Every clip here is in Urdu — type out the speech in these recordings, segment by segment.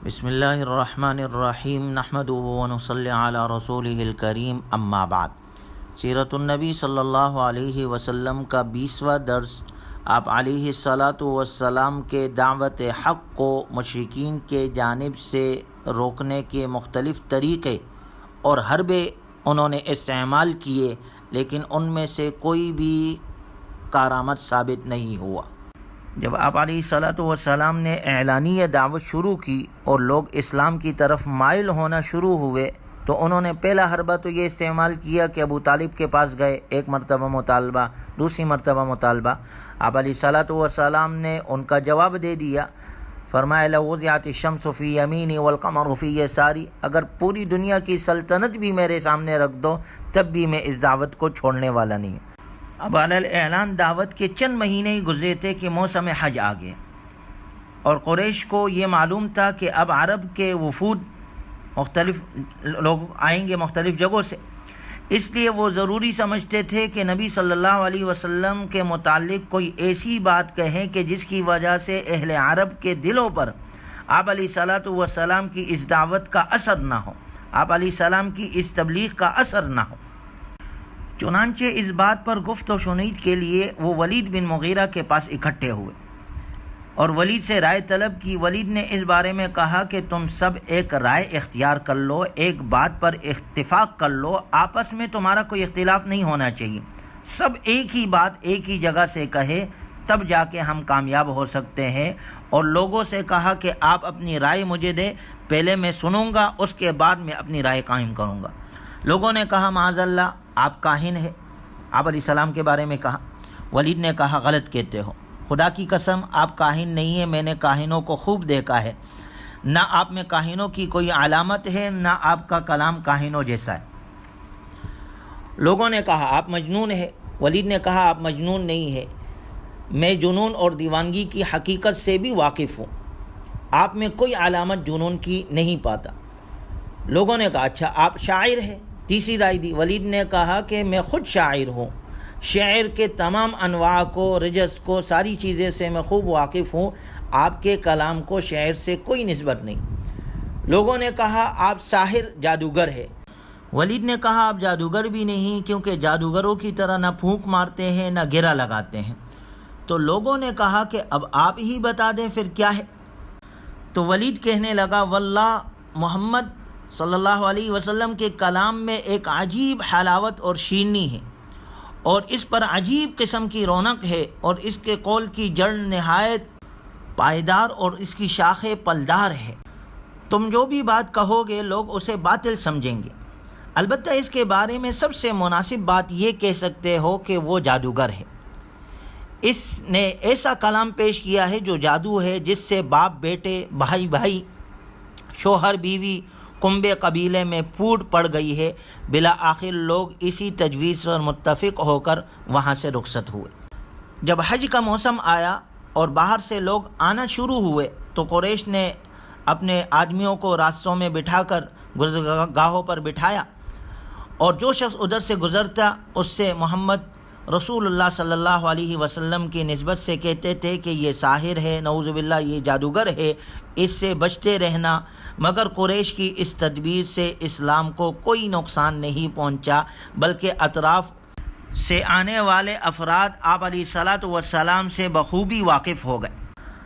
بسم اللہ الرحمن الرحیم نحمدہ ونصلی علی رسولہ الکریم اما بعد۔ سیرت النبی صلی اللہ علیہ وسلم کا 20واں درس آپ علیہ الصلاۃ والسلام کے دعوت حق کو مشرکین کے جانب سے روکنے کے مختلف طریقے اور حربے انہوں نے استعمال کیے، لیکن ان میں سے کوئی بھی کارآمد ثابت نہیں ہوا۔ جب آپ علیہ الصلاۃ والسلام نے اعلانیہ دعوت شروع کی اور لوگ اسلام کی طرف مائل ہونا شروع ہوئے تو انہوں نے پہلا حربہ تو یہ استعمال کیا کہ ابو طالب کے پاس گئے، ایک مرتبہ مطالبہ، دوسری مرتبہ مطالبہ۔ آپ علیہ الصلاۃ والسلام نے ان کا جواب دے دیا، فرمایا لو وضعت الشمس فی یمینی والقمر فی یساری، اگر پوری دنیا کی سلطنت بھی میرے سامنے رکھ دو تب بھی میں اس دعوت کو چھوڑنے والا نہیں۔ اب علی الاعلان دعوت کے چند مہینے ہی گزرے تھے کہ موسم حج آ گئے، اور قریش کو یہ معلوم تھا کہ اب عرب کے وفود مختلف لوگ آئیں گے مختلف جگہوں سے، اس لیے وہ ضروری سمجھتے تھے کہ نبی صلی اللہ علیہ وسلم کے متعلق کوئی ایسی بات کہیں کہ جس کی وجہ سے اہل عرب کے دلوں پر آپ علیہ الصلاۃ والسلام کی اس دعوت کا اثر نہ ہو، آپ علیہ السلام کی اس تبلیغ کا اثر نہ ہو۔ چنانچہ اس بات پر گفت و شنید کے لیے وہ ولید بن مغیرہ کے پاس اکٹھے ہوئے اور ولید سے رائے طلب کی۔ ولید نے اس بارے میں کہا کہ تم سب ایک رائے اختیار کر لو، ایک بات پر اتفاق کر لو، آپس میں تمہارا کوئی اختلاف نہیں ہونا چاہیے، سب ایک ہی بات ایک ہی جگہ سے کہے تب جا کے ہم کامیاب ہو سکتے ہیں۔ اور لوگوں سے کہا کہ آپ اپنی رائے مجھے دیں، پہلے میں سنوں گا، اس کے بعد میں اپنی رائے قائم کروں گا۔ لوگوں نے کہا معاذ اللہ آپ کاہن ہیں، آپ علیہ السلام کے بارے میں کہا۔ ولید نے کہا غلط کہتے ہو، خدا کی قسم آپ کاہن نہیں ہیں، میں نے کاہنوں کو خوب دیکھا ہے، نہ آپ میں کاہنوں کی کوئی علامت ہے، نہ آپ کا کلام کاہنوں جیسا ہے۔ لوگوں نے کہا آپ مجنون ہیں۔ ولید نے کہا آپ مجنون نہیں ہیں، میں جنون اور دیوانگی کی حقیقت سے بھی واقف ہوں، آپ میں کوئی علامت جنون کی نہیں پاتا۔ لوگوں نے کہا اچھا آپ شاعر ہیں، تیسری رائے دی۔ ولید نے کہا کہ میں خود شاعر ہوں، شعر کے تمام انواع کو، رجس کو، ساری چیزیں سے میں خوب واقف ہوں، آپ کے کلام کو شعر سے کوئی نسبت نہیں۔ لوگوں نے کہا آپ ساحر جادوگر ہے۔ ولید نے کہا آپ جادوگر بھی نہیں، کیونکہ جادوگروں کی طرح نہ پھونک مارتے ہیں نہ گرہ لگاتے ہیں۔ تو لوگوں نے کہا کہ اب آپ ہی بتا دیں پھر کیا ہے۔ تو ولید کہنے لگا واللہ محمد صلی اللہ علیہ وسلم کے کلام میں ایک عجیب حلاوت اور شیرینی ہے، اور اس پر عجیب قسم کی رونق ہے، اور اس کے قول کی جڑ نہایت پائیدار اور اس کی شاخیں پلدار ہے۔ تم جو بھی بات کہو گے لوگ اسے باطل سمجھیں گے، البتہ اس کے بارے میں سب سے مناسب بات یہ کہہ سکتے ہو کہ وہ جادوگر ہے۔ اس نے ایسا کلام پیش کیا ہے جو جادو ہے، جس سے باپ بیٹے، بھائی بھائی، شوہر بیوی، کنبے قبیلے میں پھوٹ پڑ گئی ہے۔ بالآخر لوگ اسی تجویز پر متفق ہو کر وہاں سے رخصت ہوئے۔ جب حج کا موسم آیا اور باہر سے لوگ آنا شروع ہوئے تو قریش نے اپنے آدمیوں کو راستوں میں بٹھا کر گزرگاہوں پر بٹھایا، اور جو شخص ادھر سے گزرتا اس سے محمد رسول اللہ صلی اللہ علیہ وسلم کی نسبت سے کہتے تھے کہ یہ ساحر ہے، نعوذ باللہ یہ جادوگر ہے، اس سے بچتے رہنا۔ مگر قریش کی اس تدبیر سے اسلام کو کوئی نقصان نہیں پہنچا، بلکہ اطراف سے آنے والے افراد آپ علیہ الصلاۃ والسلام سے بخوبی واقف ہو گئے۔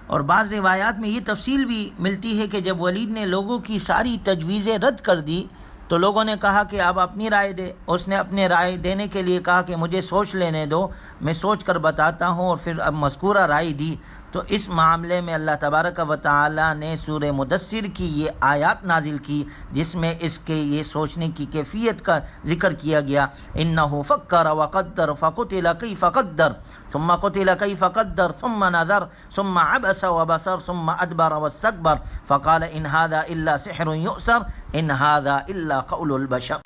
اور بعض روایات میں یہ تفصیل بھی ملتی ہے کہ جب ولید نے لوگوں کی ساری تجویزیں رد کر دی تو لوگوں نے کہا کہ آپ اپنی رائے دیں۔ اس نے اپنے رائے دینے کے لیے کہا کہ مجھے سوچ لینے دو، میں سوچ کر بتاتا ہوں، اور پھر اب مذکورہ رائے دی۔ تو اس معاملے میں اللہ تبارک و تعالی نے سورہ مدثر کی یہ آیات نازل کی، جس میں اس کے یہ سوچنے کی کیفیت کا ذکر کیا گیا۔ انہ فکر وقدر فقتل کیف قدر ثم قتل کیف قدر ثم نظر ثم عبس وبصر ثم ادبر واستكبر فقال ان هذا الا سحر يؤثر ان هذا الا قول البشر۔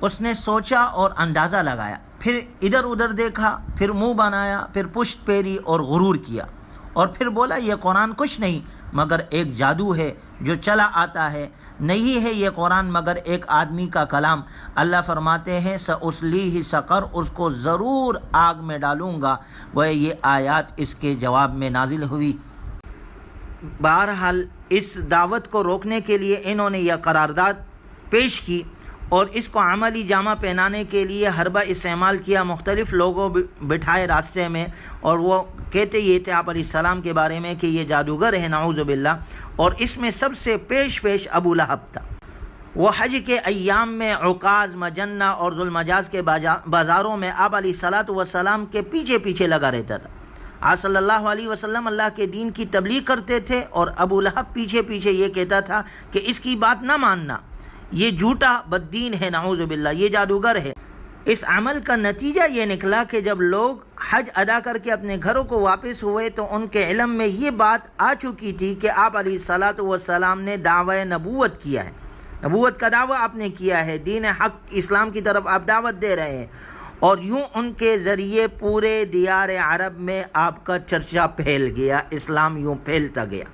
اس نے سوچا اور اندازہ لگایا، پھر ادھر ادھر دیکھا، پھر منہ بنایا، پھر پشت پھیری اور غرور کیا، اور پھر بولا یہ قرآن کچھ نہیں مگر ایک جادو ہے جو چلا آتا ہے، نہیں ہے یہ قرآن مگر ایک آدمی کا کلام۔ اللہ فرماتے ہیں سأصلیہ سقر، اس کو ضرور آگ میں ڈالوں گا۔ وہ یہ آیات اس کے جواب میں نازل ہوئی۔ بہرحال اس دعوت کو روکنے کے لیے انہوں نے یہ قرارداد پیش کی اور اس کو عملی جامہ پہنانے کے لیے حربہ استعمال کیا، مختلف لوگوں بٹھائے راستے میں، اور وہ کہتے یہ تھے آپ علیہ السلام کے بارے میں کہ یہ جادوگر ہے نعوذ باللہ، اور اس میں سب سے پیش ابو لہب تھا۔ وہ حج کے ایام میں عکاظ، مجنہ اور ذوالمجاز کے بازاروں میں آپ علیہ الصلاۃ والسلام کے پیچھے لگا رہتا تھا۔ آپ صلی اللہ علیہ وسلم اللہ کے دین کی تبلیغ کرتے تھے اور ابو لہب پیچھے یہ کہتا تھا کہ اس کی بات نہ ماننا، یہ جھوٹا بددین ہے نعوذ باللہ، یہ جادوگر ہے۔ اس عمل کا نتیجہ یہ نکلا کہ جب لوگ حج ادا کر کے اپنے گھروں کو واپس ہوئے تو ان کے علم میں یہ بات آ چکی تھی کہ آپ علیہ الصلاۃ والسلام نے دعوی نبوت کیا ہے، نبوت کا دعویٰ آپ نے کیا ہے، دین حق اسلام کی طرف آپ دعوت دے رہے ہیں، اور یوں ان کے ذریعے پورے دیار عرب میں آپ کا چرچا پھیل گیا، اسلام یوں پھیلتا گیا۔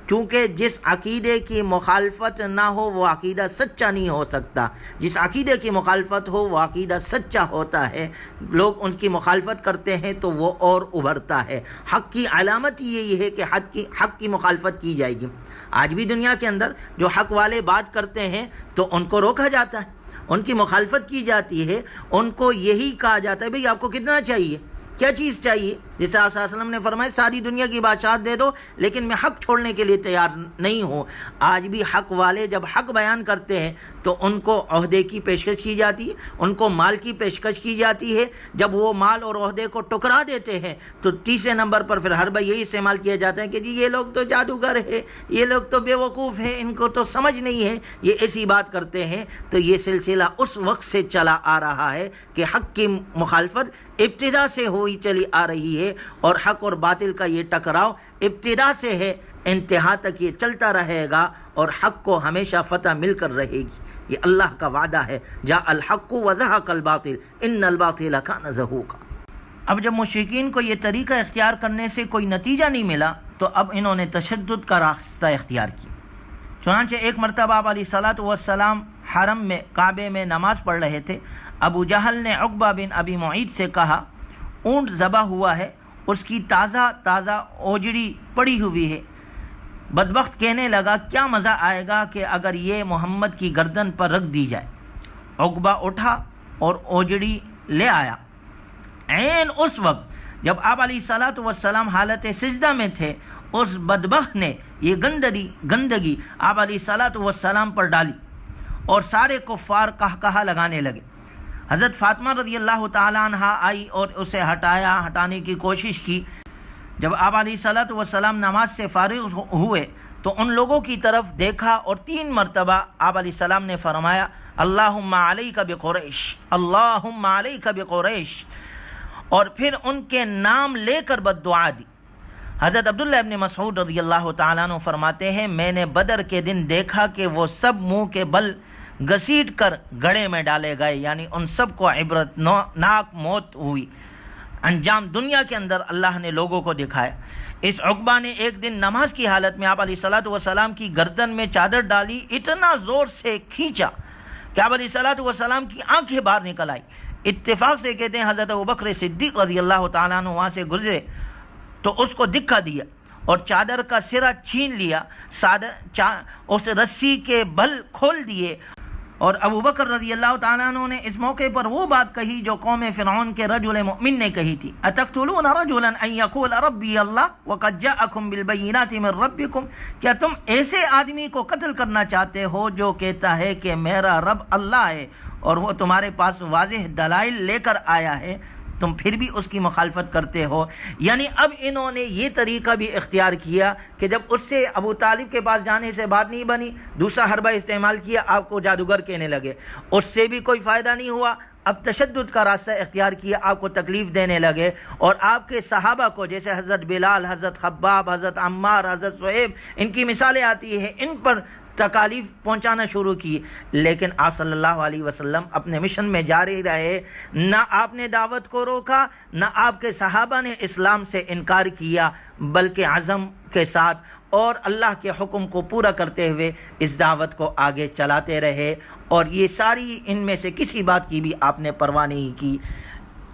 چونکہ جس عقیدے کی مخالفت نہ ہو وہ عقیدہ سچا نہیں ہو سکتا، جس عقیدے کی مخالفت ہو وہ عقیدہ سچا ہوتا ہے، لوگ ان کی مخالفت کرتے ہیں تو وہ اور ابھرتا ہے۔ حق کی علامت یہی ہے کہ حق کی مخالفت کی جائے گی۔ آج بھی دنیا کے اندر جو حق والے بات کرتے ہیں تو ان کو روکا جاتا ہے، ان کی مخالفت کی جاتی ہے، ان کو یہی کہا جاتا ہے بھئی آپ کو کتنا چاہیے، کیا چیز چاہیے؟ جیسے آپ صلی اللہ علیہ وسلم نے فرمایا ساری دنیا کی بادشاہت دے دو لیکن میں حق چھوڑنے کے لیے تیار نہیں ہوں۔ آج بھی حق والے جب حق بیان کرتے ہیں تو ان کو عہدے کی پیشکش کی جاتی ہے، ان کو مال کی پیشکش کی جاتی ہے۔ جب وہ مال اور عہدے کو ٹکرا دیتے ہیں تو تیسرے نمبر پر پھر ہر بار یہی استعمال کیا جاتا ہے کہ جی یہ لوگ تو جادوگر ہے، یہ لوگ تو بے وقوف ہیں، ان کو تو سمجھ نہیں ہے، یہ ایسی بات کرتے ہیں۔ تو یہ سلسلہ اس وقت سے چلا آ رہا ہے کہ حق کی مخالفت ابتدا سے ہوئی چلی آ رہی ہے، اور حق اور باطل کا یہ ٹکراؤ ابتدا سے ہے، انتہا تک یہ چلتا رہے گا، اور حق کو ہمیشہ فتح مل کر رہے گی۔ یہ اللہ کا وعدہ ہے، جاء الحق وزہق الباطل ان الباطل کان زہوقا۔ اب جب مشرکین کو یہ طریقہ اختیار کرنے سے کوئی نتیجہ نہیں ملا تو اب انہوں نے تشدد کا راستہ اختیار کیا۔ چنانچہ ایک مرتبہ آپ علیہ الصلاۃ والسلام حرم میں کعبے میں نماز پڑھ رہے تھے۔ ابو جہل نے عقبہ بن ابی معیط سے کہا اونٹ ذبح ہوا ہے، اس کی تازہ اوجڑی پڑی ہوئی ہے۔ بدبخت کہنے لگا کیا مزہ آئے گا کہ اگر یہ محمد کی گردن پر رکھ دی جائے۔ عقبہ اٹھا اور اوجڑی لے آیا۔ عین اس وقت جب آپ علیہ الصلاۃ والسلام حالت سجدہ میں تھے، اس بدبخت نے یہ گندگی آپ علیہ الصلاۃ والسلام پر ڈالی اور سارے کفار قہقہہ لگانے لگے۔ حضرت فاطمہ رضی اللہ تعالی عنہ آئی اور اسے ہٹانے کی کوشش کی۔ جب آپ علیہ الصلاۃ والسلام نماز سے فارغ ہوئے تو ان لوگوں کی طرف دیکھا اور 3 مرتبہ آپ علیہ السلام نے فرمایا اللہم علیک بقریش، اللہم علیک بقریش، اور پھر ان کے نام لے کر بد دعا دی۔ حضرت عبداللہ ابن مسعود رضی اللہ تعالیٰ عنہ فرماتے ہیں میں نے بدر کے دن دیکھا کہ وہ سب منہ کے بل گھسیٹ کر گڑھے میں ڈالے گئے، یعنی ان سب کو عبرت ناک موت ہوئی۔ انجام دنیا کے اندر اللہ نے لوگوں کو دکھایا۔ اس عقبہ نے ایک دن نماز کی حالت میں آپ علیہ الصلاۃ والسلام کی گردن میں چادر ڈالی، اتنا زور سے کھینچا کہ آپ علیہ الصلاۃ والسلام کی آنکھیں باہر نکل آئی۔ اتفاق سے کہتے ہیں حضرت ابوبکر صدیق رضی اللہ تعالیٰ عنہ وہاں سے گزرے تو اس کو دکھا دیا اور چادر کا سرا چھین لیا، اس رسی کے بل کھول دیے، اور ابوبکر رضی اللہ تعالیٰ عنہ نے اس موقع پر وہ بات کہی جو قوم فرعون کے رجل مؤمن نے کہی تھی، اتقتلون رجلا ان یقول ربی اللہ وقد جاءکم بالبینات من ربکم، کیا تم ایسے آدمی کو قتل کرنا چاہتے ہو جو کہتا ہے کہ میرا رب اللہ ہے اور وہ تمہارے پاس واضح دلائل لے کر آیا ہے، تم پھر بھی اس کی مخالفت کرتے ہو۔ یعنی اب انہوں نے یہ طریقہ بھی اختیار کیا کہ جب اس سے ابو طالب کے پاس جانے سے بات نہیں بنی، دوسرا حربہ استعمال کیا، آپ کو جادوگر کہنے لگے، اس سے بھی کوئی فائدہ نہیں ہوا، اب تشدد کا راستہ اختیار کیا، آپ کو تکلیف دینے لگے، اور آپ کے صحابہ کو جیسے حضرت بلال، حضرت خباب، حضرت عمار، حضرت صہیب، ان کی مثالیں آتی ہیں، ان پر تکالیف پہنچانا شروع کی۔ لیکن آپ صلی اللہ علیہ وسلم اپنے مشن میں جاری رہے، نہ آپ نے دعوت کو روکا، نہ آپ کے صحابہ نے اسلام سے انکار کیا، بلکہ عزم کے ساتھ اور اللہ کے حکم کو پورا کرتے ہوئے اس دعوت کو آگے چلاتے رہے، اور یہ ساری ان میں سے کسی بات کی بھی آپ نے پرواہ نہیں کی۔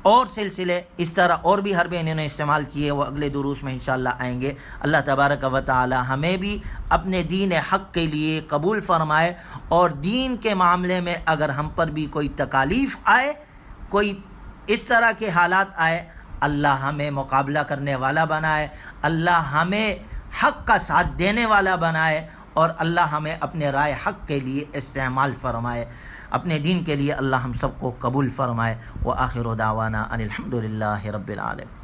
اور سلسلے اس طرح اور بھی حربے انہوں نے استعمال کیے، وہ اگلے دروس میں انشاءاللہ آئیں گے۔ اللہ تبارک و تعالی ہمیں بھی اپنے دین حق کے لیے قبول فرمائے، اور دین کے معاملے میں اگر ہم پر بھی کوئی تکالیف آئے، کوئی اس طرح کے حالات آئے، اللہ ہمیں مقابلہ کرنے والا بنائے، اللہ ہمیں حق کا ساتھ دینے والا بنائے، اور اللہ ہمیں اپنے رائے حق کے لیے استعمال فرمائے، اپنے دین کے لیے اللہ ہم سب کو قبول فرمائے۔ وآخر دعوانا ان الحمد للہ رب العالمین۔